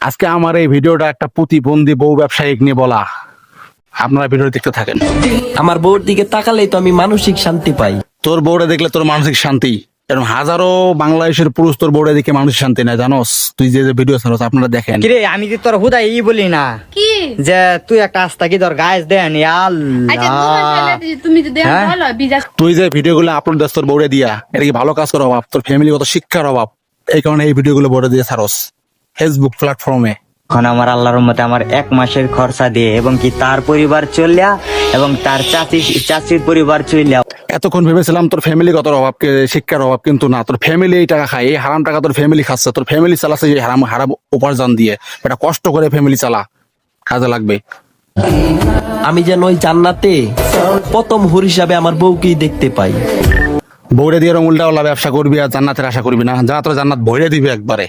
আজকে আমার এই ভিডিওটা একটা প্রতিবন্ধী বউ ব্যবসায়িক নিয়ে বলা। আপনারা ভিডিও দেখতে থাকেন। আমার বউর দিকে তাকালেই তো আমি মানসিক শান্তি পাই। তোর বউরে দেখলে তোর মানসিক শান্তি, এরকম হাজারো বাংলাদেশের পুরুষ তোর বউরে দেখে মানসিক শান্তি নাই, জানোস? তুই যে ভিডিও ছাড়ছ আপনারা দেখেন। কিরে আমি যে তোর হুদাই বলি না কি যে তুই একটা আস্তা কি তোর গায়েস দেন আচ্ছা আল্লাহ তুমি যদি হ্যাঁ? ভালো বিজাস তুই যে ভিডিওগুলো আপলোড দিস তোর বউরে দিয়া, এটা কি ভালো কাজ করার অভাব? তোর ফ্যামিলিগত শিক্ষার অভাব, এই কারণে এই ভিডিওগুলো বউরে দিয়ে ছাড়স ফেসবুক প্ল্যাটফর্মে। এখন আমার আল্লাহর রহমতে আমার 1 মাসের খরচা দিয়ে এবং কি তার পরিবার চলিয়া এবং তার চাচির পরিবার চলিয়া। এতক্ষণ ভেবেছিলাম তোর ফ্যামিলিগত অভাব, শিক্ষার অভাব, কিন্তু না, তোর ফ্যামিলি এই টাকা খায়, এই হারাম টাকা তোর ফ্যামিলি খাচ্ছে, তোর ফ্যামিলি চালাচ্ছে এই হারাম হারাম উপার্জন দিয়ে। এটা কষ্ট করে ফ্যামিলি চালা, কাজে লাগবে। আমি যেন ওই জান্নাতে প্রথম হুর হিসাবে আমার বউকেই দেখতে পাই। বউরে দিয়ে উল্টা ব্যবসা করবি আর জান্নাতের আশা করবি না, যা তোর জান্নাত ভরে দিবি একবারে।